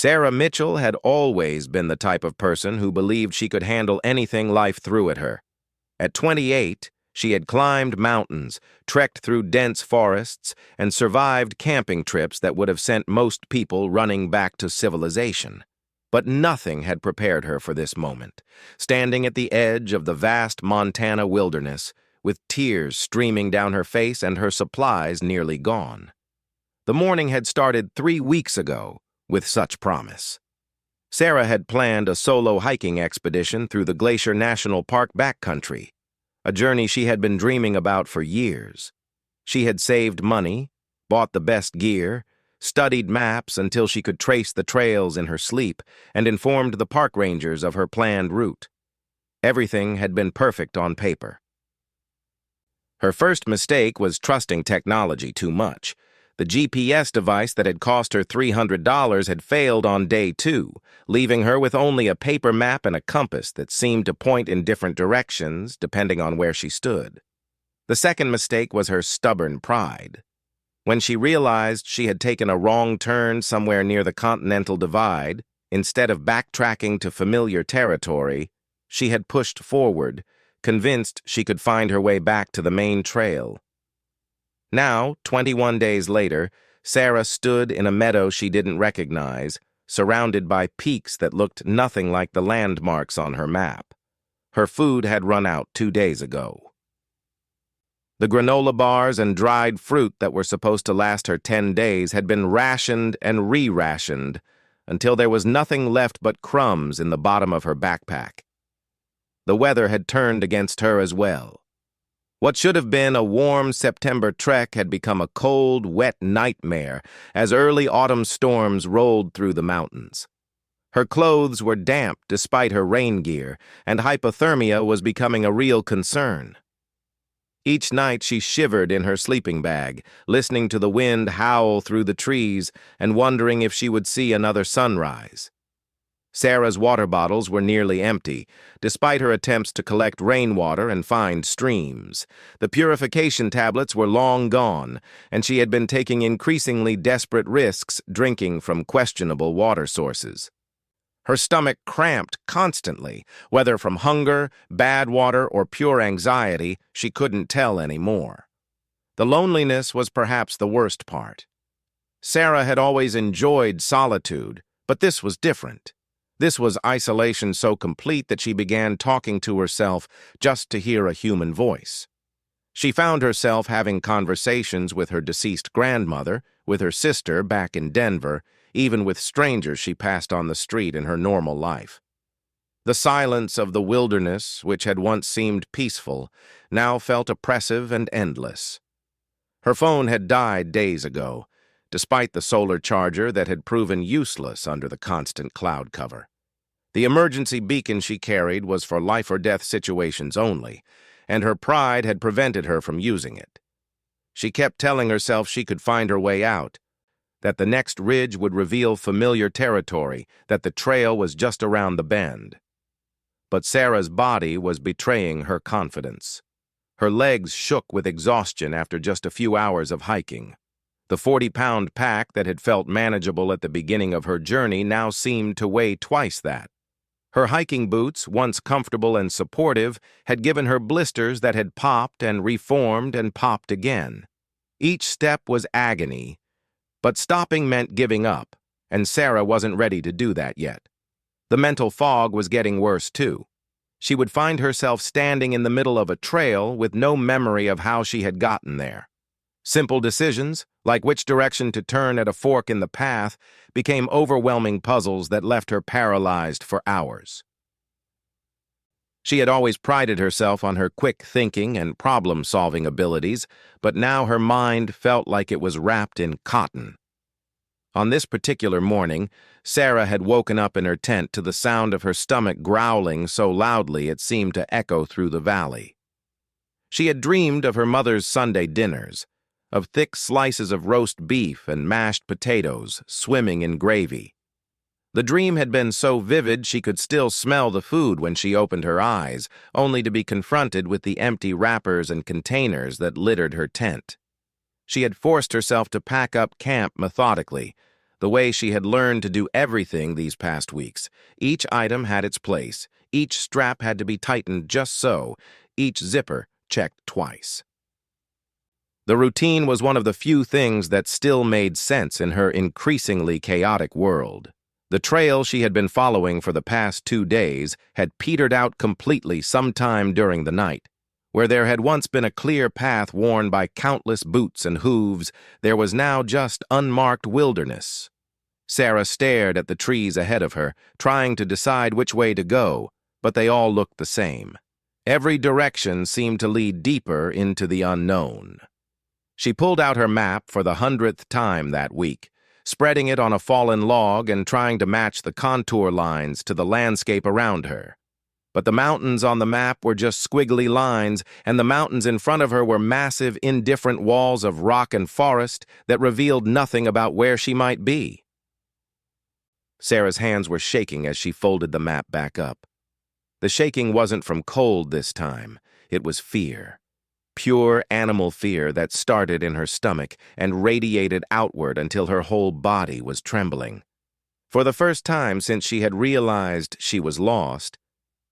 Sarah Mitchell had always been the type of person who believed she could handle anything life threw at her. At 28, she had climbed mountains, trekked through dense forests, and survived camping trips that would have sent most people running back to civilization. But nothing had prepared her for this moment, standing at the edge of the vast Montana wilderness, with tears streaming down her face and her supplies nearly gone. The morning had started 3 weeks ago with such promise. Sarah had planned a solo hiking expedition through the Glacier National Park backcountry, a journey she had been dreaming about for years. She had saved money, bought the best gear, studied maps until she could trace the trails in her sleep, and informed the park rangers of her planned route. Everything had been perfect on paper. Her first mistake was trusting technology too much. The GPS device that had cost her $300 had failed on day 2, leaving her with only a paper map and a compass that seemed to point in different directions depending on where she stood. The second mistake was her stubborn pride. When she realized she had taken a wrong turn somewhere near the Continental Divide, instead of backtracking to familiar territory, she had pushed forward, convinced she could find her way back to the main trail. Now, 21 days later, Sarah stood in a meadow she didn't recognize, surrounded by peaks that looked nothing like the landmarks on her map. Her food had run out 2 days ago. The granola bars and dried fruit that were supposed to last her 10 days had been rationed and re-rationed until there was nothing left but crumbs in the bottom of her backpack. The weather had turned against her as well. What should have been a warm September trek had become a cold, wet nightmare as early autumn storms rolled through the mountains. Her clothes were damp despite her rain gear, and hypothermia was becoming a real concern. Each night she shivered in her sleeping bag, listening to the wind howl through the trees and wondering if she would see another sunrise. Sarah's water bottles were nearly empty, despite her attempts to collect rainwater and find streams. The purification tablets were long gone, and she had been taking increasingly desperate risks drinking from questionable water sources. Her stomach cramped constantly, whether from hunger, bad water, or pure anxiety, she couldn't tell anymore. The loneliness was perhaps the worst part. Sarah had always enjoyed solitude, but this was different. This was isolation so complete that she began talking to herself just to hear a human voice. She found herself having conversations with her deceased grandmother, with her sister back in Denver, even with strangers she passed on the street in her normal life. The silence of the wilderness, which had once seemed peaceful, now felt oppressive and endless. Her phone had died days ago, despite the solar charger that had proven useless under the constant cloud cover. The emergency beacon she carried was for life-or-death situations only, and her pride had prevented her from using it. She kept telling herself she could find her way out, that the next ridge would reveal familiar territory, that the trail was just around the bend. But Sarah's body was betraying her confidence. Her legs shook with exhaustion after just a few hours of hiking. The 40-pound pack that had felt manageable at the beginning of her journey now seemed to weigh twice that. Her hiking boots, once comfortable and supportive, had given her blisters that had popped and reformed and popped again. Each step was agony, but stopping meant giving up, and Sarah wasn't ready to do that yet. The mental fog was getting worse, too. She would find herself standing in the middle of a trail with no memory of how she had gotten there. Simple decisions, like which direction to turn at a fork in the path, became overwhelming puzzles that left her paralyzed for hours. She had always prided herself on her quick thinking and problem-solving abilities, but now her mind felt like it was wrapped in cotton. On this particular morning, Sarah had woken up in her tent to the sound of her stomach growling so loudly it seemed to echo through the valley. She had dreamed of her mother's Sunday dinners, of thick slices of roast beef and mashed potatoes swimming in gravy. The dream had been so vivid she could still smell the food when she opened her eyes, only to be confronted with the empty wrappers and containers that littered her tent. She had forced herself to pack up camp methodically, the way she had learned to do everything these past weeks. Each item had its place. Each strap had to be tightened just so. Each zipper checked twice. The routine was one of the few things that still made sense in her increasingly chaotic world. The trail she had been following for the past 2 days had petered out completely sometime during the night. Where there had once been a clear path worn by countless boots and hooves, there was now just unmarked wilderness. Sarah stared at the trees ahead of her, trying to decide which way to go, but they all looked the same. Every direction seemed to lead deeper into the unknown. She pulled out her map for the 100th time that week, spreading it on a fallen log and trying to match the contour lines to the landscape around her. But the mountains on the map were just squiggly lines, and the mountains in front of her were massive, indifferent walls of rock and forest that revealed nothing about where she might be. Sarah's hands were shaking as she folded the map back up. The shaking wasn't from cold this time. It was fear. Pure animal fear that started in her stomach and radiated outward until her whole body was trembling. For the first time since she had realized she was lost,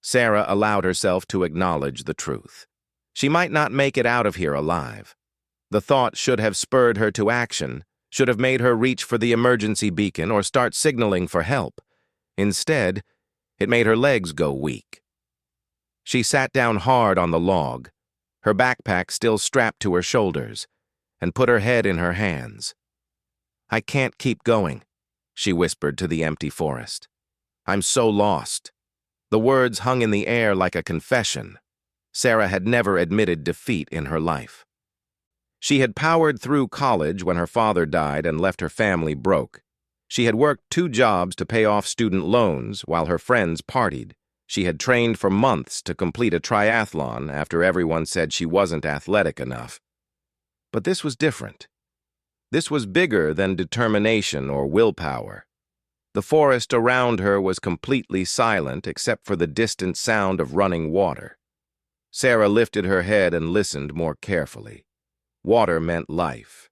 Sarah allowed herself to acknowledge the truth. She might not make it out of here alive. The thought should have spurred her to action, should have made her reach for the emergency beacon or start signaling for help. Instead, it made her legs go weak. She sat down hard on the log, her backpack still strapped to her shoulders, and put her head in her hands. "I can't keep going," she whispered to the empty forest. "I'm so lost." The words hung in the air like a confession. Sarah had never admitted defeat in her life. She had powered through college when her father died and left her family broke. She had worked 2 jobs to pay off student loans while her friends partied. She had trained for months to complete a triathlon after everyone said she wasn't athletic enough. But this was different. This was bigger than determination or willpower. The forest around her was completely silent except for the distant sound of running water. Sarah lifted her head and listened more carefully. Water meant life.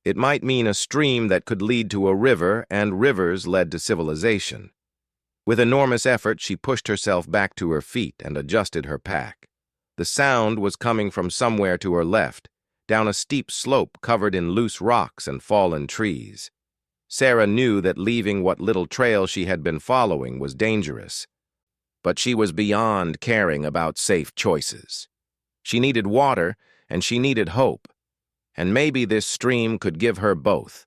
It might mean a stream that could lead to a river, and rivers led to civilization. With enormous effort, she pushed herself back to her feet and adjusted her pack. The sound was coming from somewhere to her left, down a steep slope covered in loose rocks and fallen trees. Sarah knew that leaving what little trail she had been following was dangerous, but she was beyond caring about safe choices. She needed water, and she needed hope, and maybe this stream could give her both.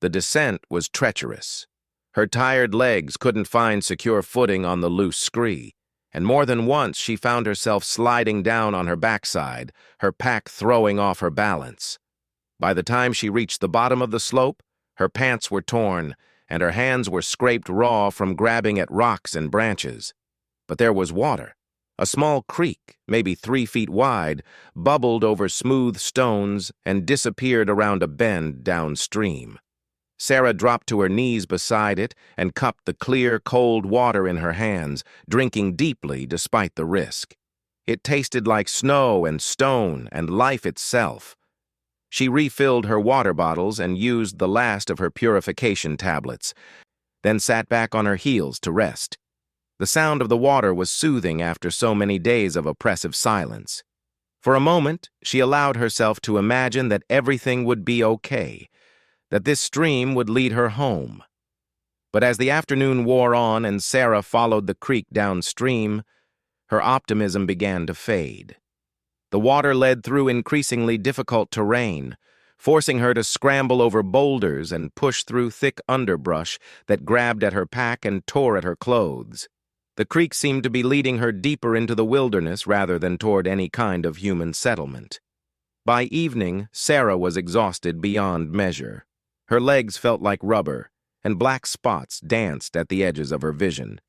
The descent was treacherous. Her tired legs couldn't find secure footing on the loose scree, and more than once she found herself sliding down on her backside, her pack throwing off her balance. By the time she reached the bottom of the slope, her pants were torn, and her hands were scraped raw from grabbing at rocks and branches. But there was water. A small creek, maybe 3 feet wide, bubbled over smooth stones and disappeared around a bend downstream. Sarah dropped to her knees beside it and cupped the clear, cold water in her hands, drinking deeply despite the risk. It tasted like snow and stone and life itself. She refilled her water bottles and used the last of her purification tablets, then sat back on her heels to rest. The sound of the water was soothing after so many days of oppressive silence. For a moment, she allowed herself to imagine that everything would be okay, that this stream would lead her home. But as the afternoon wore on and Sarah followed the creek downstream, her optimism began to fade. The water led through increasingly difficult terrain, forcing her to scramble over boulders and push through thick underbrush that grabbed at her pack and tore at her clothes. The creek seemed to be leading her deeper into the wilderness rather than toward any kind of human settlement. By evening, Sarah was exhausted beyond measure. Her legs felt like rubber, and black spots danced at the edges of her vision.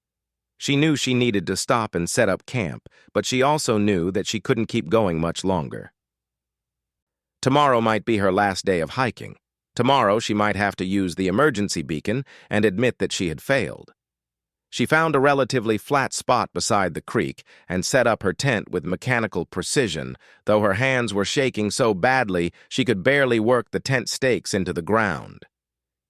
She knew she needed to stop and set up camp, but she also knew that she couldn't keep going much longer. Tomorrow might be her last day of hiking. Tomorrow she might have to use the emergency beacon and admit that she had failed. She found a relatively flat spot beside the creek and set up her tent with mechanical precision, though her hands were shaking so badly she could barely work the tent stakes into the ground.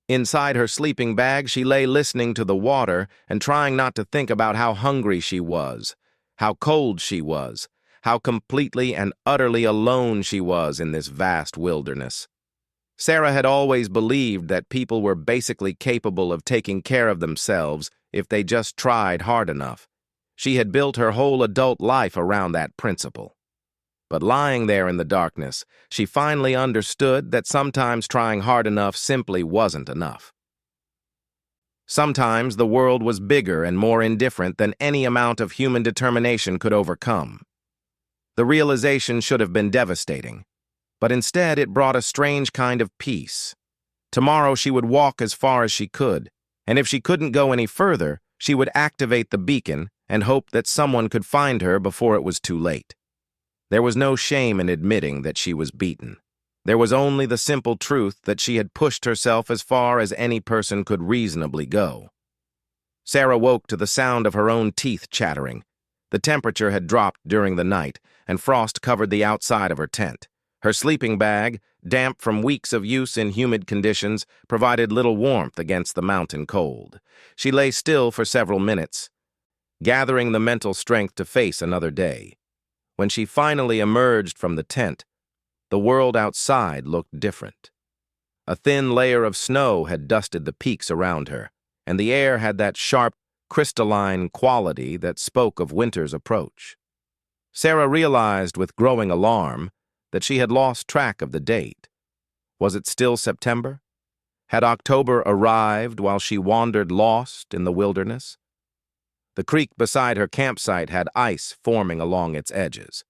Inside her sleeping bag, she lay listening to the water and trying not to think about how hungry she was, how cold she was, how completely and utterly alone she was in this vast wilderness. Sarah had always believed that people were basically capable of taking care of themselves if they just tried hard enough. She had built her whole adult life around that principle. But lying there in the darkness, she finally understood that sometimes trying hard enough simply wasn't enough. Sometimes the world was bigger and more indifferent than any amount of human determination could overcome. The realization should have been devastating, but instead it brought a strange kind of peace. Tomorrow she would walk as far as she could, and if she couldn't go any further, she would activate the beacon and hope that someone could find her before it was too late. There was no shame in admitting that she was beaten. There was only the simple truth that she had pushed herself as far as any person could reasonably go. Sarah woke to the sound of her own teeth chattering. The temperature had dropped during the night, and frost covered the outside of her tent. Her sleeping bag, damp from weeks of use in humid conditions, provided little warmth against the mountain cold. She lay still for several minutes, gathering the mental strength to face another day. When she finally emerged from the tent, the world outside looked different. A thin layer of snow had dusted the peaks around her, and the air had that sharp, crystalline quality that spoke of winter's approach. Sarah realized with growing alarm that she had lost track of the date. Was it still September? Had October arrived while she wandered lost in the wilderness? The creek beside her campsite had ice forming along its edges.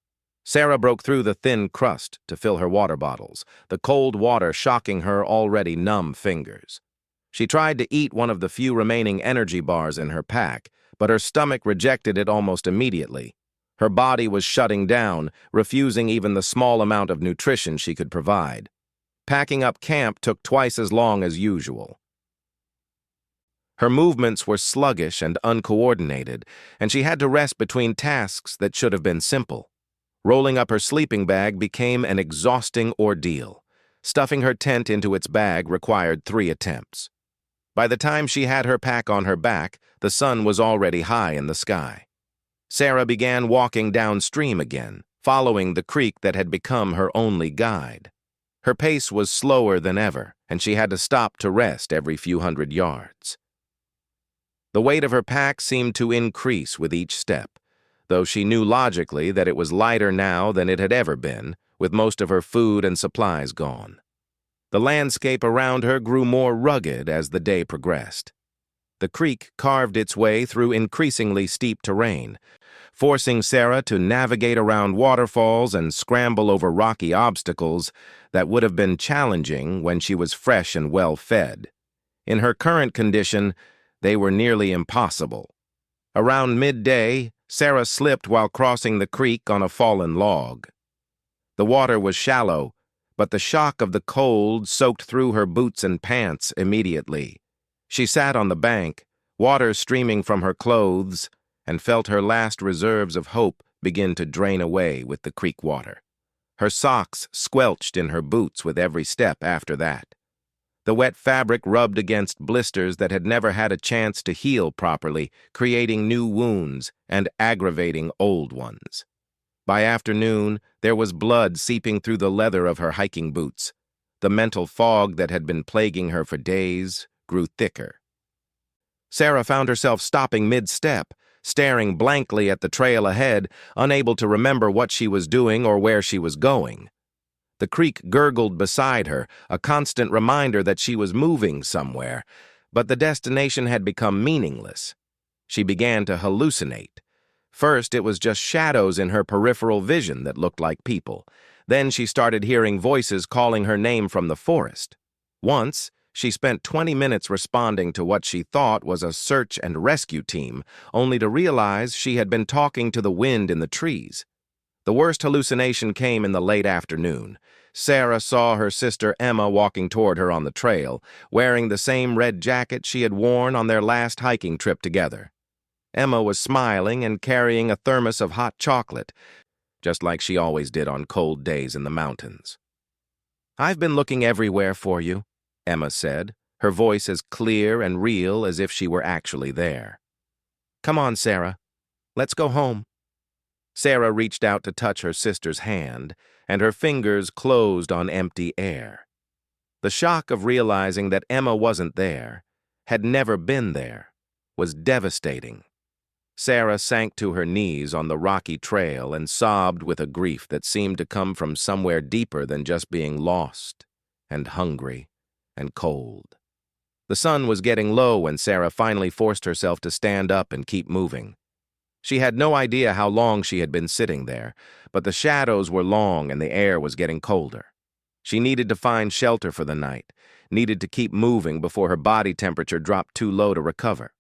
Sarah broke through the thin crust to fill her water bottles, the cold water shocking her already numb fingers. She tried to eat one of the few remaining energy bars in her pack, but her stomach rejected it almost immediately. Her body was shutting down, refusing even the small amount of nutrition she could provide. Packing up camp took twice as long as usual. Her movements were sluggish and uncoordinated, and she had to rest between tasks that should have been simple. Rolling up her sleeping bag became an exhausting ordeal. Stuffing her tent into its bag required 3 attempts. By the time she had her pack on her back, the sun was already high in the sky. Sarah began walking downstream again, following the creek that had become her only guide. Her pace was slower than ever, and she had to stop to rest every few hundred yards. The weight of her pack seemed to increase with each step, though she knew logically that it was lighter now than it had ever been, with most of her food and supplies gone. The landscape around her grew more rugged as the day progressed. The creek carved its way through increasingly steep terrain, forcing Sarah to navigate around waterfalls and scramble over rocky obstacles that would have been challenging when she was fresh and well-fed. In her current condition, they were nearly impossible. Around midday, Sarah slipped while crossing the creek on a fallen log. The water was shallow, but the shock of the cold soaked through her boots and pants immediately. She sat on the bank, water streaming from her clothes, and felt her last reserves of hope begin to drain away with the creek water. Her socks squelched in her boots with every step after that. The wet fabric rubbed against blisters that had never had a chance to heal properly, creating new wounds and aggravating old ones. By afternoon, there was blood seeping through the leather of her hiking boots. The mental fog that had been plaguing her for days grew thicker. Sarah found herself stopping mid-step, staring blankly at the trail ahead, unable to remember what she was doing or where she was going. The creek gurgled beside her, a constant reminder that she was moving somewhere, but the destination had become meaningless. She began to hallucinate. First, it was just shadows in her peripheral vision that looked like people. Then she started hearing voices calling her name from the forest. Once, she spent 20 minutes responding to what she thought was a search and rescue team, only to realize she had been talking to the wind in the trees. The worst hallucination came in the late afternoon. Sarah saw her sister Emma walking toward her on the trail, wearing the same red jacket she had worn on their last hiking trip together. Emma was smiling and carrying a thermos of hot chocolate, just like she always did on cold days in the mountains. "I've been looking everywhere for you," Emma said, her voice as clear and real as if she were actually there. "Come on, Sarah. Let's go home." Sarah reached out to touch her sister's hand, and her fingers closed on empty air. The shock of realizing that Emma wasn't there, had never been there, was devastating. Sarah sank to her knees on the rocky trail and sobbed with a grief that seemed to come from somewhere deeper than just being lost, and hungry, and cold. The sun was getting low when Sarah finally forced herself to stand up and keep moving. She had no idea how long she had been sitting there, but the shadows were long and the air was getting colder. She needed to find shelter for the night, needed to keep moving before her body temperature dropped too low to recover.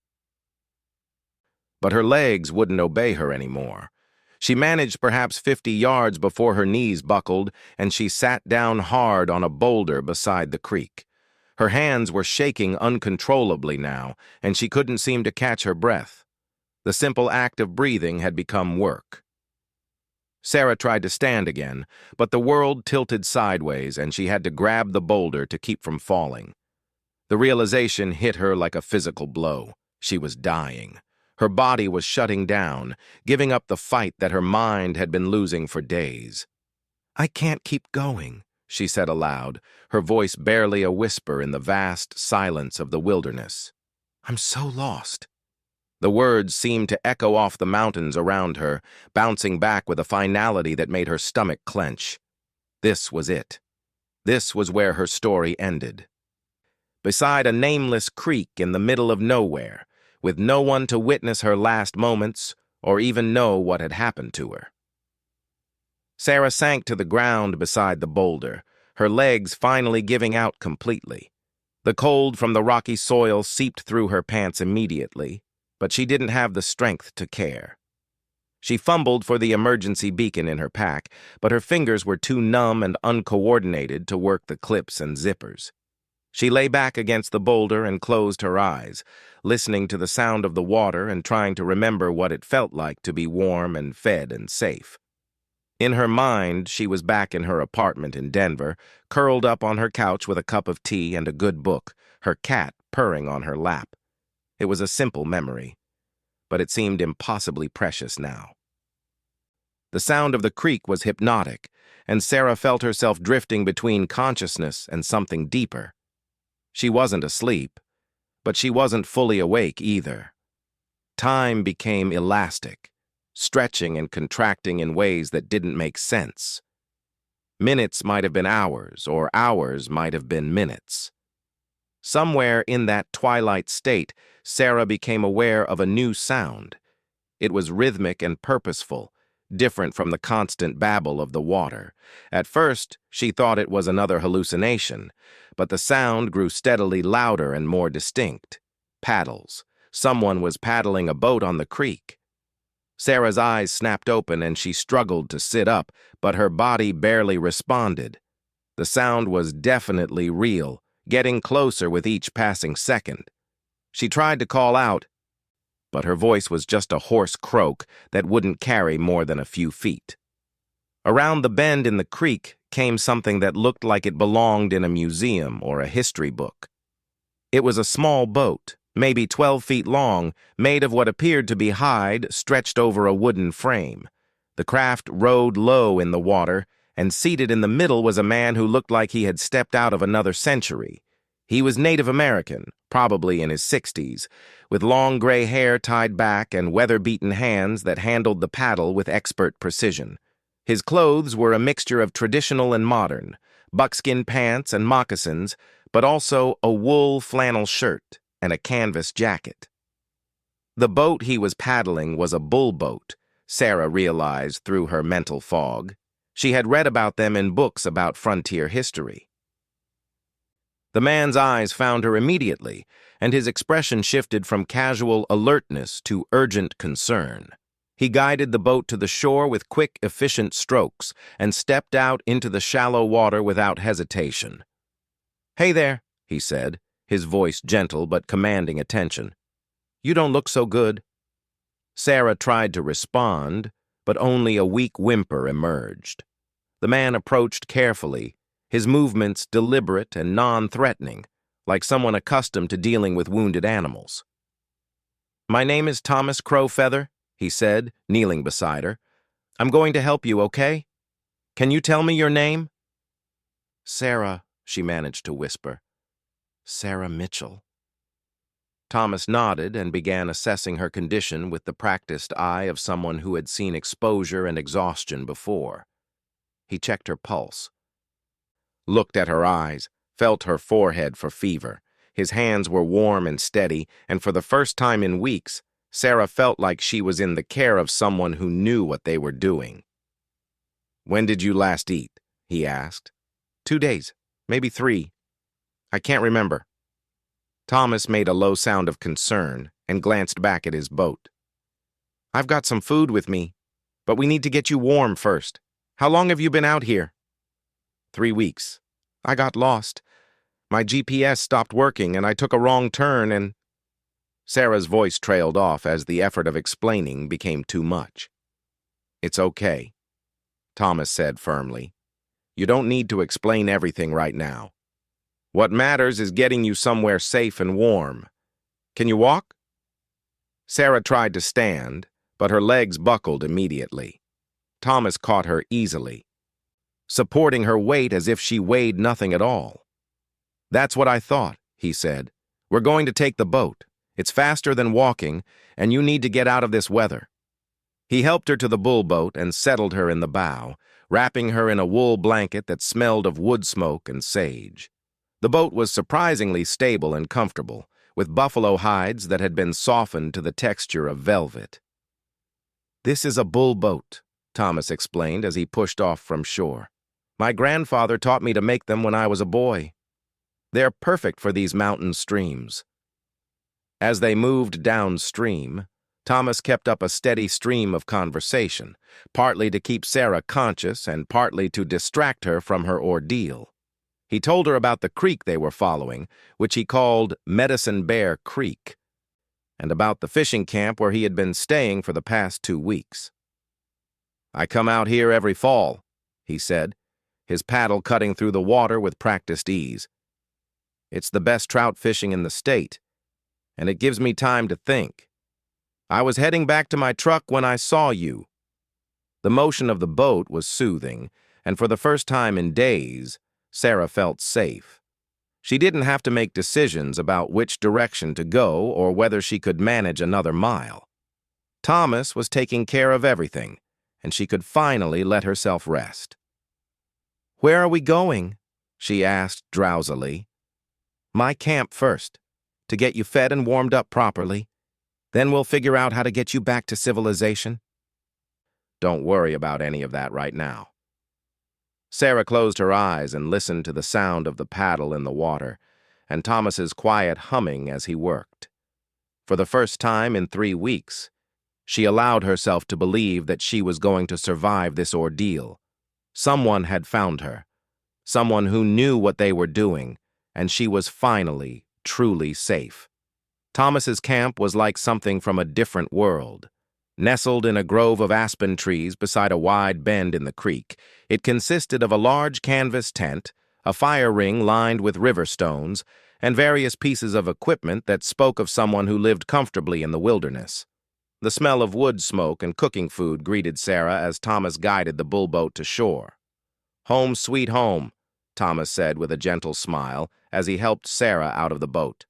But her legs wouldn't obey her anymore. She managed perhaps 50 yards before her knees buckled, and she sat down hard on a boulder beside the creek. Her hands were shaking uncontrollably now, and she couldn't seem to catch her breath. The simple act of breathing had become work. Sarah tried to stand again, but the world tilted sideways, and she had to grab the boulder to keep from falling. The realization hit her like a physical blow. She was dying. Her body was shutting down, giving up the fight that her mind had been losing for days. "I can't keep going," she said aloud, her voice barely a whisper in the vast silence of the wilderness. "I'm so lost." The words seemed to echo off the mountains around her, bouncing back with a finality that made her stomach clench. This was it. This was where her story ended. Beside a nameless creek in the middle of nowhere, with no one to witness her last moments or even know what had happened to her. Sarah sank to the ground beside the boulder, her legs finally giving out completely. The cold from the rocky soil seeped through her pants immediately, but she didn't have the strength to care. She fumbled for the emergency beacon in her pack, but her fingers were too numb and uncoordinated to work the clips and zippers. She lay back against the boulder and closed her eyes, listening to the sound of the water and trying to remember what it felt like to be warm and fed and safe. In her mind, she was back in her apartment in Denver, curled up on her couch with a cup of tea and a good book, her cat purring on her lap. It was a simple memory, but it seemed impossibly precious now. The sound of the creek was hypnotic, and Sarah felt herself drifting between consciousness and something deeper. She wasn't asleep, but she wasn't fully awake either. Time became elastic, stretching and contracting in ways that didn't make sense. Minutes might have been hours, or hours might have been minutes. Somewhere in that twilight state, Sarah became aware of a new sound. It was rhythmic and purposeful, different from the constant babble of the water. At first, she thought it was another hallucination, but the sound grew steadily louder and more distinct. Paddles. Someone was paddling a boat on the creek. Sarah's eyes snapped open and she struggled to sit up, but her body barely responded. The sound was definitely real, getting closer with each passing second. She tried to call out, but her voice was just a hoarse croak that wouldn't carry more than a few feet. Around the bend in the creek came something that looked like it belonged in a museum or a history book. It was a small boat, maybe 12 feet long, made of what appeared to be hide stretched over a wooden frame. The craft rode low in the water, and seated in the middle was a man who looked like he had stepped out of another century. He was Native American, probably in his 60s, with long gray hair tied back and weather-beaten hands that handled the paddle with expert precision. His clothes were a mixture of traditional and modern, buckskin pants and moccasins, but also a wool flannel shirt and a canvas jacket. The boat he was paddling was a bullboat, Sarah realized through her mental fog. She had read about them in books about frontier history. The man's eyes found her immediately, and his expression shifted from casual alertness to urgent concern. He guided the boat to the shore with quick, efficient strokes and stepped out into the shallow water without hesitation. "Hey there," he said, his voice gentle but commanding attention. "You don't look so good." Sarah tried to respond, but only a weak whimper emerged. The man approached carefully, his movements deliberate and non-threatening, like someone accustomed to dealing with wounded animals. "My name is Thomas Crowfeather," he said, kneeling beside her. "I'm going to help you, okay? Can you tell me your name?" "Sarah," she managed to whisper. "Sarah Mitchell." Thomas nodded and began assessing her condition with the practiced eye of someone who had seen exposure and exhaustion before. He checked her pulse, looked at her eyes, felt her forehead for fever. His hands were warm and steady, and for the first time in weeks, Sarah felt like she was in the care of someone who knew what they were doing. "When did you last eat?" he asked. "2 days, maybe 3. I can't remember." Thomas made a low sound of concern and glanced back at his boat. "I've got some food with me, but we need to get you warm first. How long have you been out here?" 3 weeks. I got lost. My GPS stopped working and I took a wrong turn and—" Sarah's voice trailed off as the effort of explaining became too much. "It's okay," Thomas said firmly. "You don't need to explain everything right now. What matters is getting you somewhere safe and warm. Can you walk?" Sarah tried to stand, but her legs buckled immediately. Thomas caught her easily, supporting her weight as if she weighed nothing at all. "That's what I thought," he said. "We're going to take the boat. It's faster than walking, and you need to get out of this weather." He helped her to the bullboat and settled her in the bow, wrapping her in a wool blanket that smelled of wood smoke and sage. The boat was surprisingly stable and comfortable, with buffalo hides that had been softened to the texture of velvet. "This is a bullboat," Thomas explained as he pushed off from shore. "My grandfather taught me to make them when I was a boy. They're perfect for these mountain streams." As they moved downstream, Thomas kept up a steady stream of conversation, partly to keep Sarah conscious and partly to distract her from her ordeal. He told her about the creek they were following, which he called Medicine Bear Creek, and about the fishing camp where he had been staying for the past 2 weeks. "I come out here every fall," he said, his paddle cutting through the water with practiced ease. "It's the best trout fishing in the state, and it gives me time to think. I was heading back to my truck when I saw you." The motion of the boat was soothing, and for the first time in days, Sarah felt safe. She didn't have to make decisions about which direction to go or whether she could manage another mile. Thomas was taking care of everything, and she could finally let herself rest. "Where are we going?" she asked drowsily. "My camp first, to get you fed and warmed up properly. Then we'll figure out how to get you back to civilization." "Don't worry about any of that right now." Sarah closed her eyes and listened to the sound of the paddle in the water and Thomas's quiet humming as he worked. For the first time in 3 weeks, she allowed herself to believe that she was going to survive this ordeal. Someone had found her, someone who knew what they were doing, and she was finally, truly safe. Thomas's camp was like something from a different world. Nestled in a grove of aspen trees beside a wide bend in the creek, it consisted of a large canvas tent, a fire ring lined with river stones, and various pieces of equipment that spoke of someone who lived comfortably in the wilderness. The smell of wood smoke and cooking food greeted Sarah as Thomas guided the bullboat to shore. "Home sweet home," Thomas said with a gentle smile as he helped Sarah out of the boat.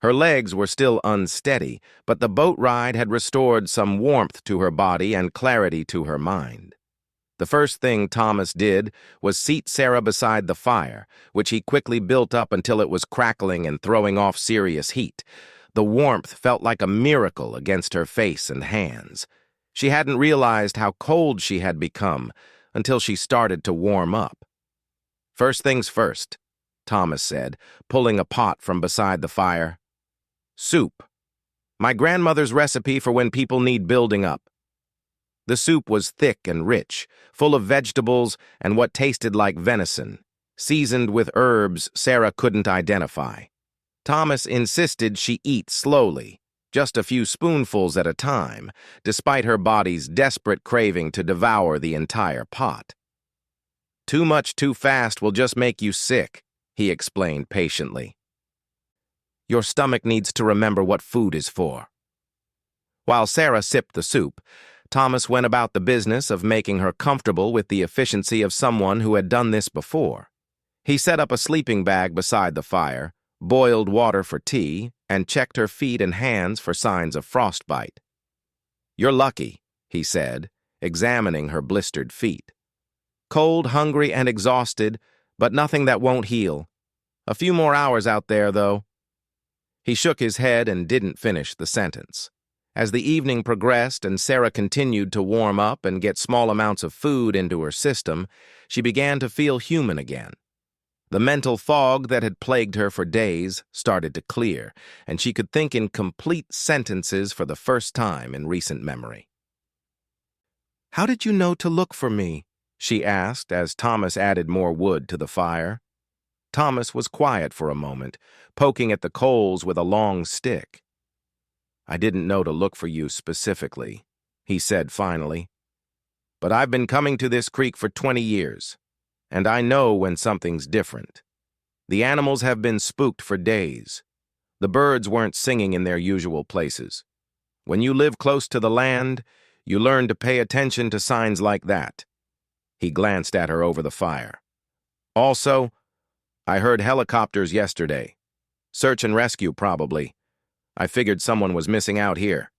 Her legs were still unsteady, but the boat ride had restored some warmth to her body and clarity to her mind. The first thing Thomas did was seat Sarah beside the fire, which he quickly built up until it was crackling and throwing off serious heat. The warmth felt like a miracle against her face and hands. She hadn't realized how cold she had become until she started to warm up. "First things first," Thomas said, pulling a pot from beside the fire. "Soup. My grandmother's recipe for when people need building up." The soup was thick and rich, full of vegetables and what tasted like venison, seasoned with herbs Sarah couldn't identify. Thomas insisted she eat slowly, just a few spoonfuls at a time, despite her body's desperate craving to devour the entire pot. "Too much too fast will just make you sick," he explained patiently. Your stomach needs to remember what food is for." While Sarah sipped the soup, Thomas went about the business of making her comfortable with the efficiency of someone who had done this before. He set up a sleeping bag beside the fire, boiled water for tea, and checked her feet and hands for signs of frostbite. "You're lucky," he said, examining her blistered feet. "Cold, hungry, and exhausted, but nothing that won't heal. A few more hours out there, though." He shook his head and didn't finish the sentence. As the evening progressed and Sarah continued to warm up and get small amounts of food into her system, she began to feel human again. The mental fog that had plagued her for days started to clear, and she could think in complete sentences for the first time in recent memory. "How did you know to look for me?" she asked as Thomas added more wood to the fire. Thomas was quiet for a moment, poking at the coals with a long stick. "I didn't know to look for you specifically," he said finally. "But I've been coming to this creek for 20 years. And I know when something's different. The animals have been spooked for days. The birds weren't singing in their usual places. When you live close to the land, you learn to pay attention to signs like that." He glanced at her over the fire. "Also, I heard helicopters yesterday. Search and rescue, probably. I figured someone was missing out here."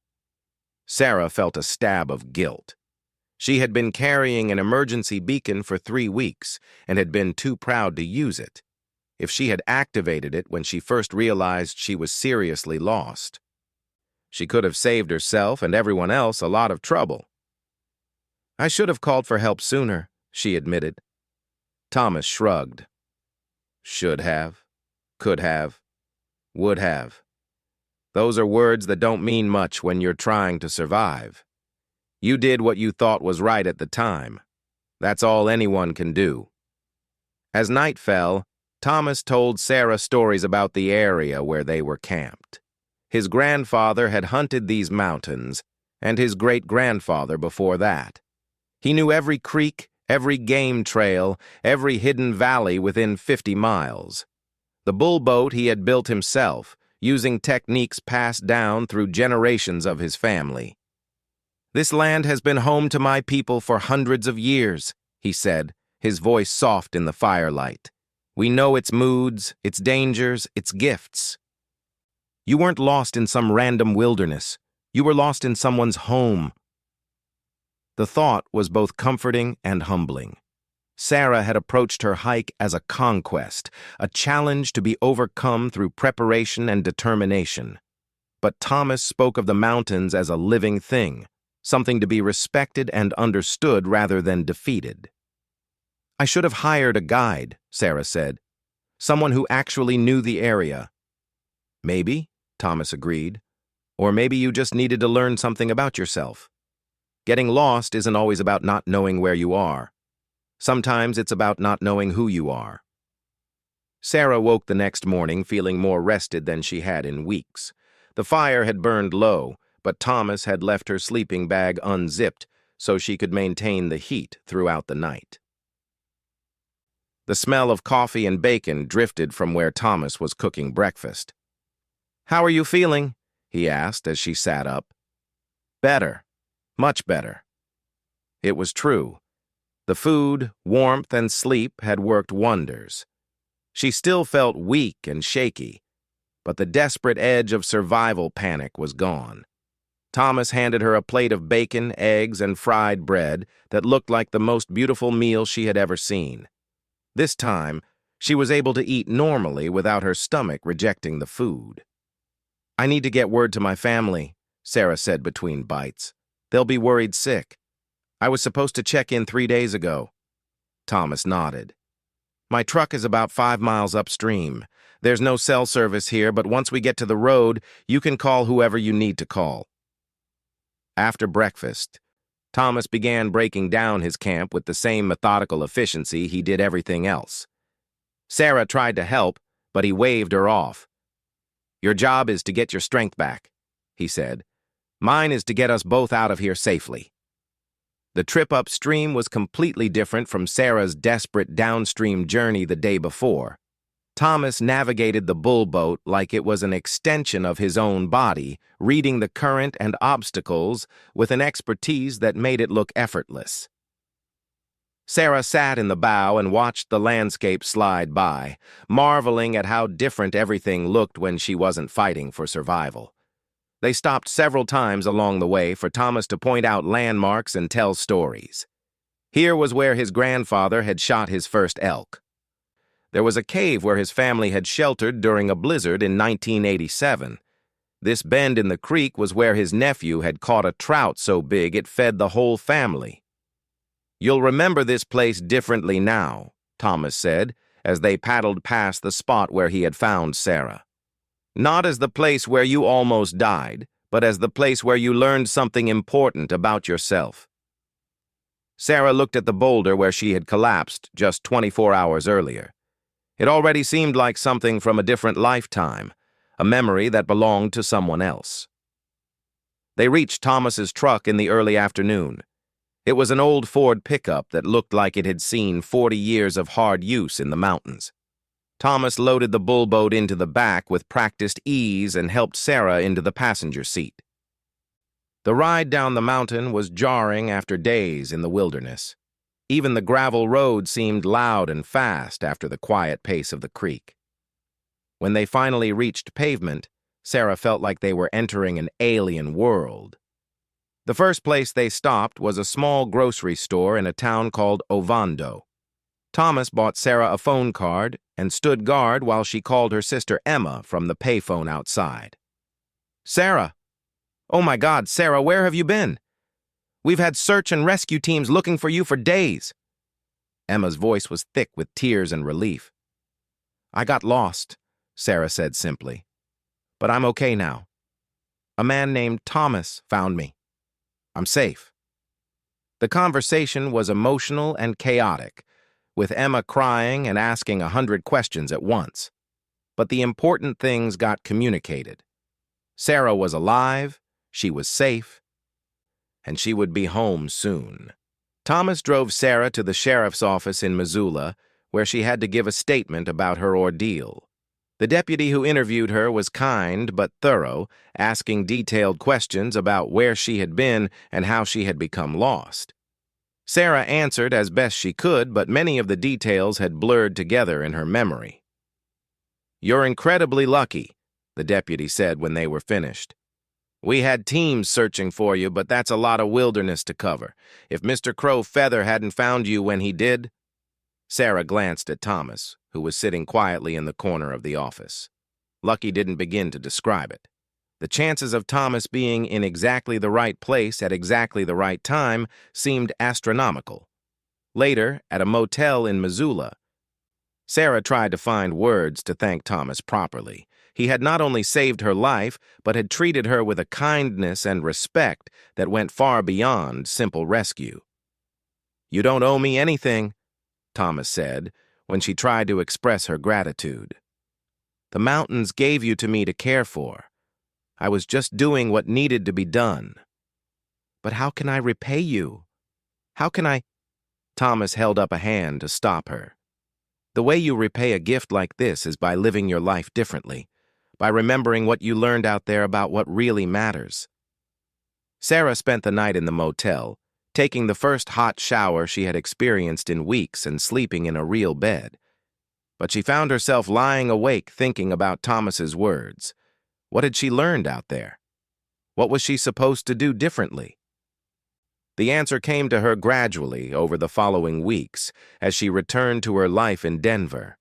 Sarah felt a stab of guilt. She had been carrying an emergency beacon for 3 weeks and had been too proud to use it. If she had activated it when she first realized she was seriously lost, she could have saved herself and everyone else a lot of trouble. "I should have called for help sooner," she admitted. Thomas shrugged. Should have, could have, would have. Those are words that don't mean much when you're trying to survive. You did what you thought was right at the time. That's all anyone can do. As night fell, Thomas told Sarah stories about the area where they were camped. His grandfather had hunted these mountains, and his great-grandfather before that. He knew every creek, every game trail, every hidden valley within 50 miles. The Bullboat he had built himself, using techniques passed down through generations of his family. "This land has been home to my people for hundreds of years," he said, his voice soft in the firelight. "We know its moods, its dangers, its gifts. You weren't lost in some random wilderness. You were lost in someone's home." The thought was both comforting and humbling. Sarah had approached her hike as a conquest, a challenge to be overcome through preparation and determination. But Thomas spoke of the mountains as a living thing, something to be respected and understood rather than defeated. "I should have hired a guide," Sarah said. "Someone who actually knew the area." "Maybe," Thomas agreed. "Or maybe you just needed to learn something about yourself. Getting lost isn't always about not knowing where you are. Sometimes it's about not knowing who you are." Sarah woke the next morning feeling more rested than she had in weeks. The fire had burned low, but Thomas had left her sleeping bag unzipped so she could maintain the heat throughout the night. The smell of coffee and bacon drifted from where Thomas was cooking breakfast. "How are you feeling?" he asked as she sat up. "Better. Much better." It was true. The food, warmth, and sleep had worked wonders. She still felt weak and shaky, but the desperate edge of survival panic was gone. Thomas handed her a plate of bacon, eggs, and fried bread that looked like the most beautiful meal she had ever seen. This time, she was able to eat normally without her stomach rejecting the food. "I need to get word to my family," Sarah said between bites. "They'll be worried sick. I was supposed to check in 3 days ago." Thomas nodded. "My truck is about 5 miles upstream. There's no cell service here, but once we get to the road, you can call whoever you need to call." After breakfast, Thomas began breaking down his camp with the same methodical efficiency he did everything else. Sarah tried to help, but he waved her off. "Your job is to get your strength back," he said. "Mine is to get us both out of here safely." The trip upstream was completely different from Sarah's desperate downstream journey the day before. Thomas navigated the Bullboat like it was an extension of his own body, reading the current and obstacles with an expertise that made it look effortless. Sarah sat in the bow and watched the landscape slide by, marveling at how different everything looked when she wasn't fighting for survival. They stopped several times along the way for Thomas to point out landmarks and tell stories. Here was where his grandfather had shot his first elk. There was a cave where his family had sheltered during a blizzard in 1987. This bend in the creek was where his nephew had caught a trout so big it fed the whole family. "You'll remember this place differently now," Thomas said, as they paddled past the spot where he had found Sarah. "Not as the place where you almost died, but as the place where you learned something important about yourself." Sarah looked at the boulder where she had collapsed just 24 hours earlier. It already seemed like something from a different lifetime, a memory that belonged to someone else. They reached Thomas's truck in the early afternoon. It was an old Ford pickup that looked like it had seen 40 years of hard use in the mountains. Thomas loaded the Bullboat into the back with practiced ease and helped Sarah into the passenger seat. The ride down the mountain was jarring after days in the wilderness. Even the gravel road seemed loud and fast after the quiet pace of the creek. When they finally reached pavement, Sarah felt like they were entering an alien world. The first place they stopped was a small grocery store in a town called Ovando. Thomas bought Sarah a phone card and stood guard while she called her sister Emma from the payphone outside. "Sarah! Oh my God, Sarah, where have you been? We've had search and rescue teams looking for you for days." Emma's voice was thick with tears and relief. "I got lost," Sarah said simply. "But I'm okay now. A man named Thomas found me. I'm safe." The conversation was emotional and chaotic, with Emma crying and asking 100 questions at once. But the important things got communicated. Sarah was alive, she was safe, and she would be home soon. Thomas drove Sarah to the sheriff's office in Missoula, where she had to give a statement about her ordeal. The deputy who interviewed her was kind but thorough, asking detailed questions about where she had been and how she had become lost. Sarah answered as best she could, but many of the details had blurred together in her memory. "You're incredibly lucky," the deputy said when they were finished. "We had teams searching for you, but that's a lot of wilderness to cover. If Mr. Crow Feather hadn't found you when he did—" Sarah glanced at Thomas, who was sitting quietly in the corner of the office. Lucky didn't begin to describe it. The chances of Thomas being in exactly the right place at exactly the right time seemed astronomical. Later, at a motel in Missoula, Sarah tried to find words to thank Thomas properly. He had not only saved her life, but had treated her with a kindness and respect that went far beyond simple rescue. "You don't owe me anything," Thomas said, when she tried to express her gratitude. "The mountains gave you to me to care for. I was just doing what needed to be done." "But how can I repay you? How can I—" Thomas held up a hand to stop her. "The way you repay a gift like this is by living your life differently, by remembering what you learned out there about what really matters." Sarah spent the night in the motel, taking the first hot shower she had experienced in weeks and sleeping in a real bed. But she found herself lying awake thinking about Thomas's words. What had she learned out there? What was she supposed to do differently? The answer came to her gradually over the following weeks as she returned to her life in Denver.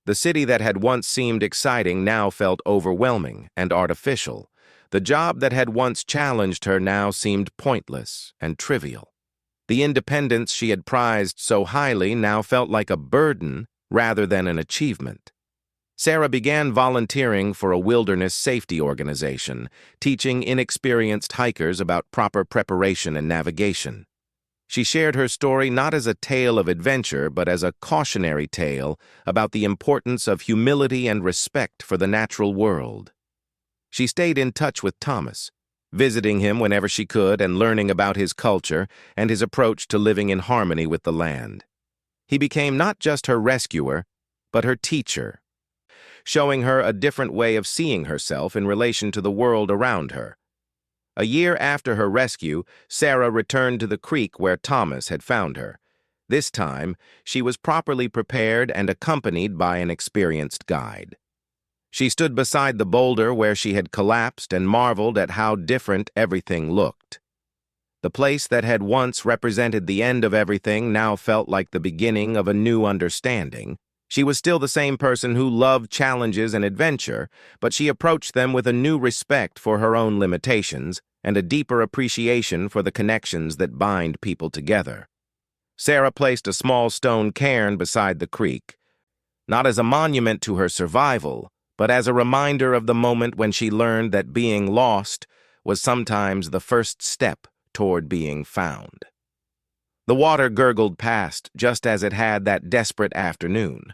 The city that had once seemed exciting now felt overwhelming and artificial. The job that had once challenged her now seemed pointless and trivial. The independence she had prized so highly now felt like a burden rather than an achievement. Sarah began volunteering for a wilderness safety organization, teaching inexperienced hikers about proper preparation and navigation. She shared her story not as a tale of adventure, but as a cautionary tale about the importance of humility and respect for the natural world. She stayed in touch with Thomas, visiting him whenever she could and learning about his culture and his approach to living in harmony with the land. He became not just her rescuer, but her teacher, showing her a different way of seeing herself in relation to the world around her. A year after her rescue, Sarah returned to the creek where Thomas had found her. This time, she was properly prepared and accompanied by an experienced guide. She stood beside the boulder where she had collapsed and marveled at how different everything looked. The place that had once represented the end of everything now felt like the beginning of a new understanding. She was still the same person who loved challenges and adventure, but she approached them with a new respect for her own limitations and a deeper appreciation for the connections that bind people together. Sarah placed a small stone cairn beside the creek, not as a monument to her survival, but as a reminder of the moment when she learned that being lost was sometimes the first step toward being found. The water gurgled past just as it had that desperate afternoon,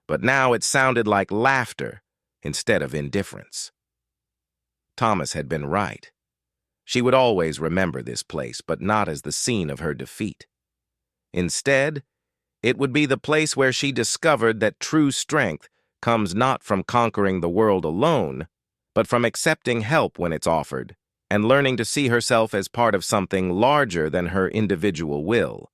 but now it sounded like laughter instead of indifference. Thomas had been right. She would always remember this place, but not as the scene of her defeat. Instead, it would be the place where she discovered that true strength comes not from conquering the world alone, but from accepting help when it's offered and learning to see herself as part of something larger than her individual will.